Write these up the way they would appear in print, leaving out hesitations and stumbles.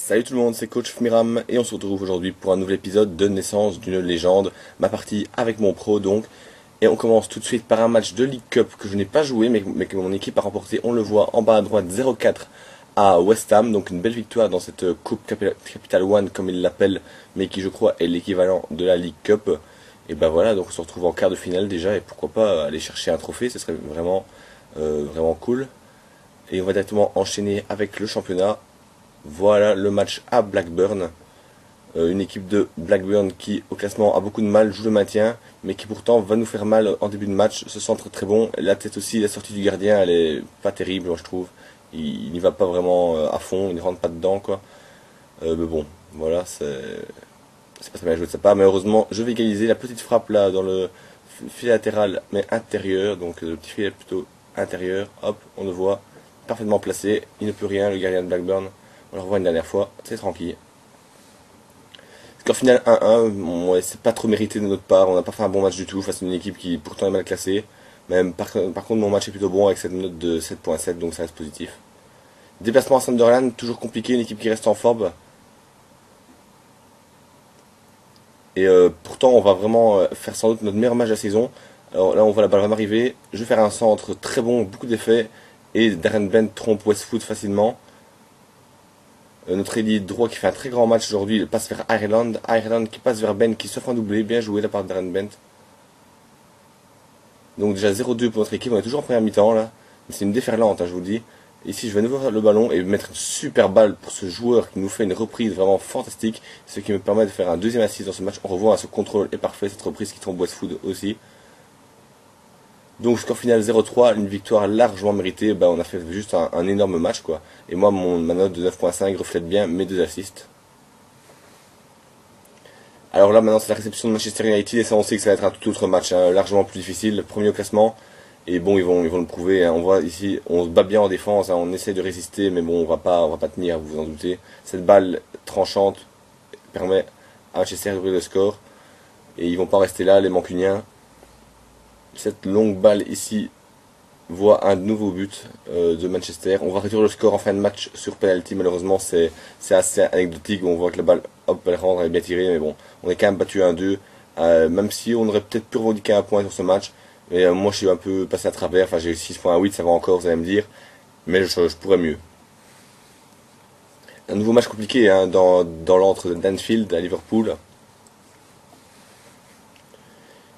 Salut tout le monde, c'est Coach Miram et on se retrouve aujourd'hui pour un nouvel épisode de Naissance d'une légende, ma partie avec mon pro donc. Et on commence tout de suite par un match de League Cup que je n'ai pas joué mais que mon équipe a remporté, on le voit en bas à droite 0-4 à West Ham, donc une belle victoire dans cette Coupe Capital One comme ils l'appellent, mais qui je crois est l'équivalent de la League Cup. Et ben voilà, donc on se retrouve en quart de finale déjà et pourquoi pas aller chercher un trophée, ce serait vraiment cool. Et on va directement enchaîner avec le championnat. Voilà le match à Blackburn. Une équipe de Blackburn qui au classement a beaucoup de mal, joue le maintien, mais qui pourtant va nous faire mal en début de match. Ce centre très bon. La tête aussi, la sortie du gardien, elle est pas terrible, moi, je trouve. Il n'y va pas vraiment à fond, il ne rentre pas dedans quoi. Mais bon, voilà, c'est pas très bien joué de sa part. Mais heureusement, je vais égaliser la petite frappe là dans le filet latéral, mais intérieur. Donc le petit filet plutôt intérieur. Hop, on le voit parfaitement placé. Il ne peut rien, le gardien de Blackburn. On le revoit une dernière fois, c'est tranquille. Score final 1-1, bon, ouais, c'est pas trop mérité de notre part, on n'a pas fait un bon match du tout face à une équipe qui pourtant est mal classée. Même par contre mon match est plutôt bon avec cette note de 7.7, donc ça reste positif. Déplacement à Sunderland, toujours compliqué, une équipe qui reste en forme. Et pourtant on va vraiment faire sans doute notre meilleur match de la saison. Alors là on voit la balle vraiment arriver, je vais faire un centre très bon, beaucoup d'effets, et Darren Bent trompe Westwood facilement. Notre ailier droit qui fait un très grand match aujourd'hui, il passe vers Ireland. Ireland qui passe vers Ben qui se fait un doublé. Bien joué de la part de Darren Bent. Donc déjà 0-2 pour notre équipe, on est toujours en première mi-temps là. Mais c'est une déferlante, hein, je vous le dis. Ici je vais nouveau faire le ballon et mettre une super balle pour ce joueur qui nous fait une reprise vraiment fantastique. Ce qui me permet de faire un deuxième assist dans ce match. On revoit, ce contrôle est parfait, cette reprise qui trompe Westwood aussi. Donc score final 0-3, une victoire largement méritée, bah, on a fait juste un énorme match quoi. Et moi ma note de 9.5 reflète bien mes deux assists. Alors là maintenant c'est la réception de Manchester United et ça on sait que ça va être un tout autre match, hein, largement plus difficile, premier au classement. Et bon ils vont le prouver, hein. On voit ici, on se bat bien en défense, hein, on essaie de résister mais bon on va pas tenir, vous vous en doutez. Cette balle tranchante permet à Manchester d'ouvrir le score. Et ils vont pas rester là les mancuniens. Cette longue balle ici voit un nouveau but de Manchester. On va réduire le score en fin de match sur penalty. Malheureusement, c'est assez anecdotique. On voit que la balle, hop, elle rentre, elle est bien tirée. Mais bon, on est quand même battu 1-2. Même si on aurait peut-être pu revendiquer un point sur ce match. Mais moi, je suis un peu passé à travers. Enfin, j'ai eu 6.8, ça va encore, vous allez me dire. Mais je pourrais mieux. Un nouveau match compliqué hein, dans l'antre d'Anfield à Liverpool.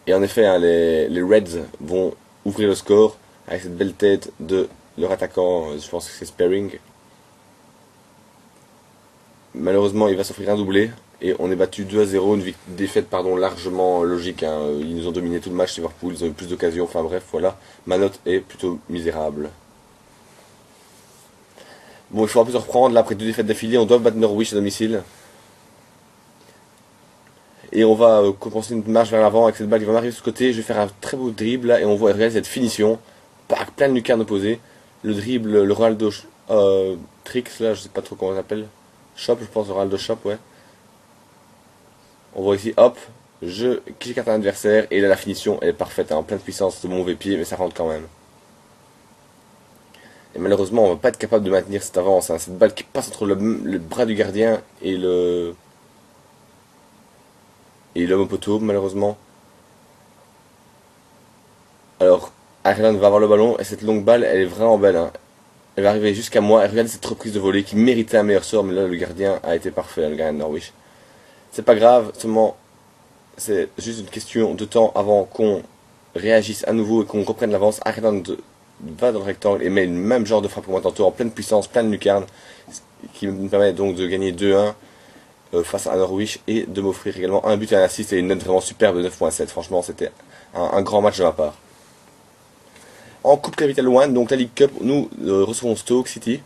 Et en effet, hein, les Reds vont ouvrir le score avec cette belle tête de leur attaquant, je pense que c'est Sperring. Malheureusement, il va s'offrir un doublé et on est battu 2-0, une défaite largement logique. Hein. Ils nous ont dominé tout le match, Liverpool, ils ont eu plus d'occasions, enfin bref, voilà. Ma note est plutôt misérable. Bon, il faudra plus se reprendre, là, après deux défaites d'affilée, on doit battre Norwich à domicile. Et on va compenser une marche vers l'avant avec cette balle qui va m'arriver de ce côté. Je vais faire un très beau dribble là et on voit regarder cette finition. Plein de lucarnes opposées. Le dribble, le Ronaldo Tricks là, je sais pas trop comment on s'appelle. Shop, je pense, le Ronaldo Shop, ouais. On voit ici, hop, j'écarte un adversaire et là la finition elle est parfaite, hein, en pleine puissance de mon mauvais pied, mais ça rentre quand même. Et malheureusement, on va pas être capable de maintenir cette avance. Hein. Cette balle qui passe entre le bras du gardien et l'homme au poteau, malheureusement. Alors, Ireland va avoir le ballon, et cette longue balle, elle est vraiment belle. Hein. Elle va arriver jusqu'à moi, et regardez cette reprise de volée qui méritait un meilleur sort, mais là, le gardien a été parfait, hein, le gardien de Norwich. C'est pas grave, seulement, c'est juste une question de temps avant qu'on réagisse à nouveau et qu'on reprenne l'avance. Ireland va dans le rectangle et met le même genre de frappe pour moi tantôt, en pleine puissance, plein de lucarnes, qui me permet donc de gagner 2-1. Face à Norwich et de m'offrir également un but et un assist et une note vraiment superbe de 9.7. Franchement, c'était un grand match de ma part. En Coupe Capital One, donc la League Cup, nous recevons Stoke City,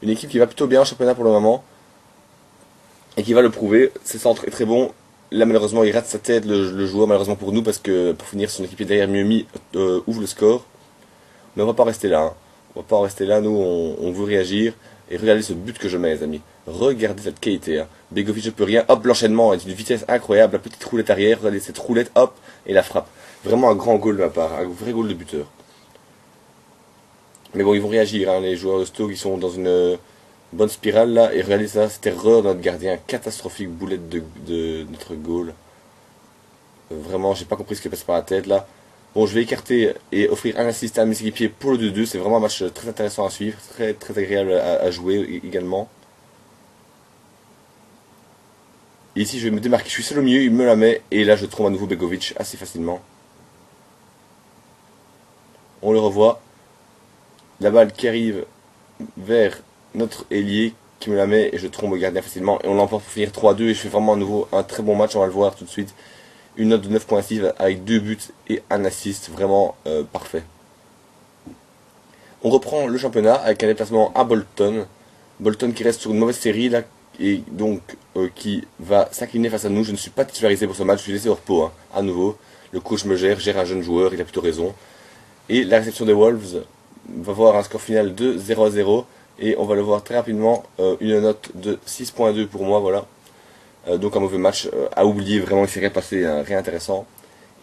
une équipe qui va plutôt bien en championnat pour le moment et qui va le prouver. Ses centres est très bon. Là, malheureusement, il rate sa tête, le joueur, malheureusement pour nous, parce que pour finir, son équipe derrière Miumi ouvre le score. Mais on va pas rester là. Hein. On va pas en rester là, nous, on veut réagir. Et regardez ce but que je mets, les amis. Regardez cette qualité. Hein. Begovic ne peut rien. Hop, l'enchaînement est d'une vitesse incroyable. La petite roulette arrière. Regardez cette roulette. Hop, et la frappe. Vraiment un grand goal de ma part. Un vrai goal de buteur. Mais bon, ils vont réagir. Hein. Les joueurs de Stoke, ils sont dans une Bonne spirale là, et regardez ça, cette erreur de notre gardien, catastrophique boulette de notre goal. Vraiment, j'ai pas compris ce qui passe par la tête là. Bon, je vais écarter et offrir un assist à mes équipiers pour le 2-2. C'est vraiment un match très intéressant à suivre, très, très agréable à jouer également. Et ici, je vais me démarquer. Je suis seul au milieu, il me la met. Et là, je trouve à nouveau Begovic assez facilement. On le revoit. La balle qui arrive vers notre ailier qui me la met et je trompe le gardien facilement. Et on l'emporte pour finir 3-2. Et je fais vraiment à nouveau un très bon match. On va le voir tout de suite. Une note de 9.6 avec 2 buts et un assist. Vraiment parfait. On reprend le championnat avec un déplacement à Bolton. Bolton qui reste sur une mauvaise série là et donc qui va s'incliner face à nous. Je ne suis pas titularisé pour ce match, je suis laissé au repos, hein. À nouveau. Le coach me gère un jeune joueur, il a plutôt raison. Et la réception des Wolves va voir un score final de 0-0 et on va le voir très rapidement, une note de 6.2 pour moi, voilà. Donc un mauvais match à oublier, vraiment il s'est rien passé, hein, rien intéressant.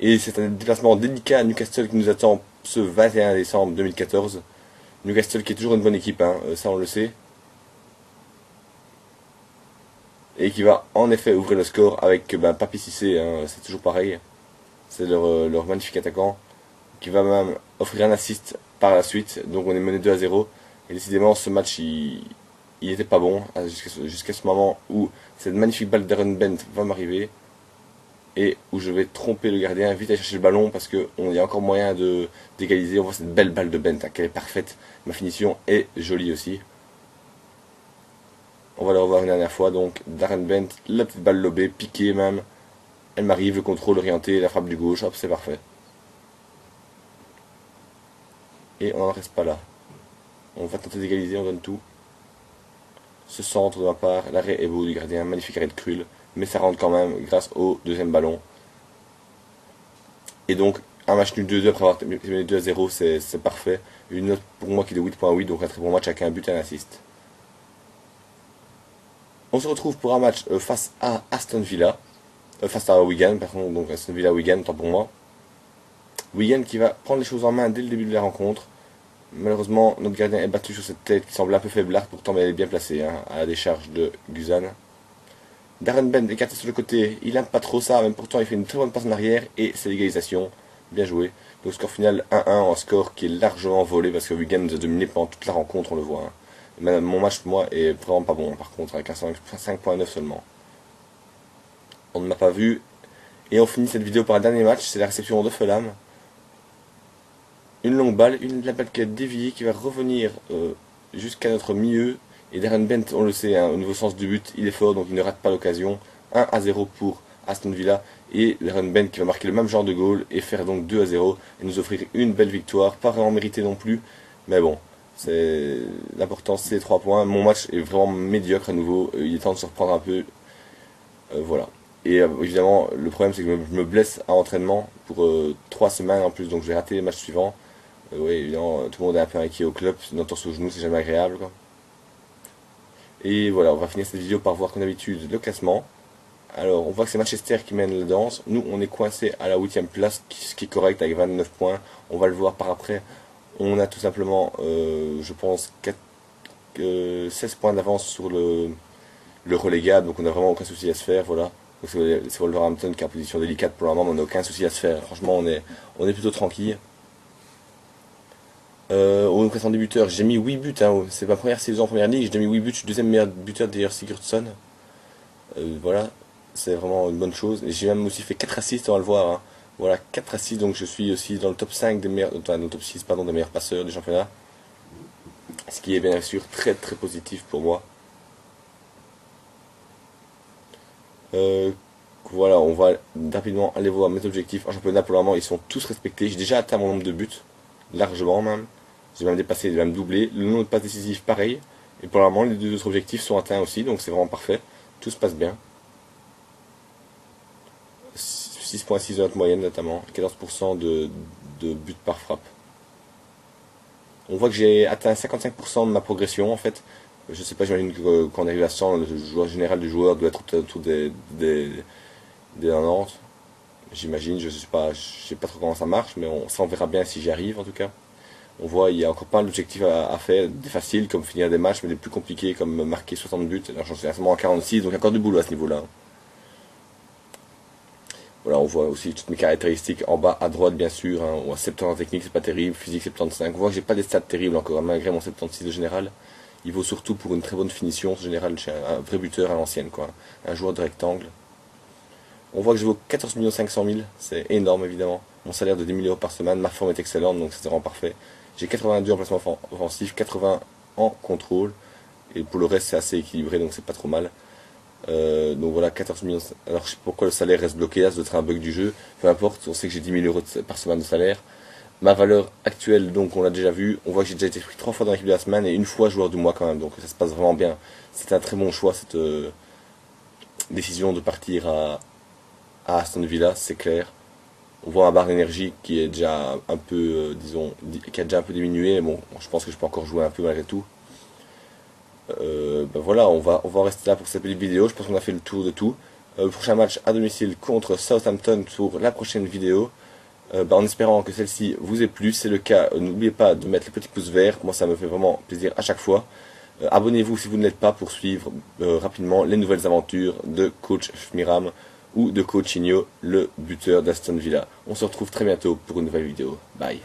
Et c'est un déplacement délicat à Newcastle qui nous attend ce 21 décembre 2014. Newcastle qui est toujours une bonne équipe, hein, ça on le sait. Et qui va en effet ouvrir le score avec Papi Cissé, hein, c'est toujours pareil. C'est leur magnifique attaquant qui va même offrir un assist par la suite. Donc on est mené 2-0. Et décidément ce match il était pas bon hein, jusqu'à ce moment où cette magnifique balle d'Aaron Bent va m'arriver. Et où je vais tromper le gardien, vite aller chercher le ballon parce qu'il y a encore moyen d'égaliser. On voit cette belle balle de Bent, hein, qu'elle est parfaite. Ma finition est jolie aussi. On va le revoir une dernière fois, donc Darren Bent, la petite balle lobée, piquée même. Elle m'arrive, le contrôle orienté, la frappe du gauche, hop, c'est parfait. Et on n'en reste pas là. On va tenter d'égaliser, on donne tout. Ce centre de ma part, l'arrêt est beau du gardien, magnifique arrêt de Krul, mais ça rentre quand même grâce au deuxième ballon. Et donc, un match nul 2-2 après avoir terminé 2-0, c'est parfait. Une note pour moi qui est de 8.8, donc un très bon match avec un but et un assist. On se retrouve pour un match face à Aston Villa, face à Wigan, pardon, donc Aston Villa Wigan, tant pour moi. Wigan qui va prendre les choses en main dès le début de la rencontre. Malheureusement, notre gardien est battu sur cette tête qui semble un peu faiblarde, pourtant elle est bien placée, hein, à la décharge de Guzan. Darren Bent écarté sur le côté, il aime pas trop ça, même pourtant il fait une très bonne passe en arrière et c'est l'égalisation. Bien joué. Donc score final 1-1, un score qui est largement volé parce que Wigan nous a dominé pendant toute la rencontre, on le voit, hein. Mon match pour moi est vraiment pas bon par contre, avec un 5.9 seulement. On ne m'a pas vu. Et on finit cette vidéo par un dernier match, c'est la réception de Fulham. Une longue balle, la balle qui a dévié, qui va revenir jusqu'à notre milieu. Et Darren Bent, on le sait, hein, au niveau sens du but, il est fort, donc il ne rate pas l'occasion. 1-0 pour Aston Villa. Et Darren Bent qui va marquer le même genre de goal et faire donc 2-0 et nous offrir une belle victoire. Pas vraiment méritée non plus, mais bon. L'important c'est les 3 points. Mon match est vraiment médiocre à nouveau. Il est temps de se reprendre un peu. Voilà. Et évidemment, le problème c'est que je me blesse à entraînement pour 3 semaines en plus, donc je vais rater les matchs suivants. Oui, évidemment, tout le monde est un peu inquiet au club. Une entorse au genou, c'est jamais agréable, quoi. Et voilà, on va finir cette vidéo par voir comme d'habitude le classement. Alors, on voit que c'est Manchester qui mène la danse. Nous, on est coincé à la 8ème place, ce qui est correct avec 29 points. On va le voir par après. On a tout simplement, je pense, 16 points d'avance sur le relégable, donc on n'a vraiment aucun souci à se faire, voilà. C'est Wolverhampton qui est en position délicate pour le moment, mais on n'a aucun souci à se faire. Franchement, on est plutôt tranquille. Au classement des buteurs, j'ai mis 8 buts, hein. C'est ma première saison en première ligue, j'ai mis 8 buts, je suis deuxième meilleur buteur derrière Sigurdsson. Voilà, c'est vraiment une bonne chose. Et j'ai même aussi fait 4 assists, on va le voir, hein. Voilà, 4 assists, donc je suis aussi dans le top 5 des meilleurs, enfin, dans le top 6, pardon, des meilleurs passeurs du championnat. Ce qui est bien sûr très très positif pour moi. Voilà, on va rapidement aller voir mes objectifs en championnat. Pour le moment, ils sont tous respectés. J'ai déjà atteint mon nombre de buts, largement même. J'ai même dépassé, j'ai même doublé. Le nombre de passes décisives, pareil. Et pour le moment, les 2 autres objectifs sont atteints aussi, donc c'est vraiment parfait. Tout se passe bien. 6.6 de notre moyenne notamment, 14% de buts par frappe. On voit que j'ai atteint 55% de ma progression en fait. Je sais pas, j'imagine que quand on arrive à 100, le joueur général du joueur doit être autour des 90. J'imagine, je sais pas trop comment ça marche, mais ça on verra bien si j'y arrive en tout cas. On voit, il y a encore pas d'objectifs à faire, des faciles comme finir des matchs, mais des plus compliqués comme marquer 60 buts. Alors j'en suis seulement à 46, donc encore du boulot à ce niveau-là. Voilà, on voit aussi toutes mes caractéristiques en bas à droite, bien sûr. Hein. On voit 70 en technique, c'est pas terrible. Physique 75. On voit que j'ai pas des stats terribles encore, hein, malgré mon 76 de général. Il vaut surtout pour une très bonne finition. Ce général, je suis un vrai buteur à l'ancienne, quoi. Un joueur de rectangle. On voit que je vaux 14 500 000. C'est énorme, évidemment. Mon salaire de 10 000 euros par semaine. Ma forme est excellente, donc c'est vraiment parfait. J'ai 82 en placement offensif, 80 en contrôle. Et pour le reste, c'est assez équilibré, donc c'est pas trop mal. Donc voilà, 14 millions. Alors je sais pas pourquoi le salaire reste bloqué là, ça doit être un bug du jeu. Peu importe, on sait que j'ai 10 000 euros par semaine de salaire. Ma valeur actuelle, donc on l'a déjà vu. On voit que j'ai déjà été pris 3 fois dans l'équipe de la semaine et une fois joueur du mois quand même. Donc ça se passe vraiment bien. C'est un très bon choix cette décision de partir à Aston Villa, c'est clair. On voit ma barre d'énergie qui est déjà un peu, disons, qui a déjà un peu diminué. Bon, je pense que je peux encore jouer un peu malgré tout. Ben voilà, on va en rester là pour cette petite vidéo. Je pense qu'on a fait le tour de tout. Le prochain match à domicile contre Southampton pour la prochaine vidéo. Ben en espérant que celle-ci vous ait plu. Si c'est le cas, n'oubliez pas de mettre le petit pouce vert. Moi, ça me fait vraiment plaisir à chaque fois. Abonnez-vous si vous ne l'êtes pas pour suivre rapidement les nouvelles aventures de coach Miram ou de coach Igno, le buteur d'Aston Villa. On se retrouve très bientôt pour une nouvelle vidéo. Bye.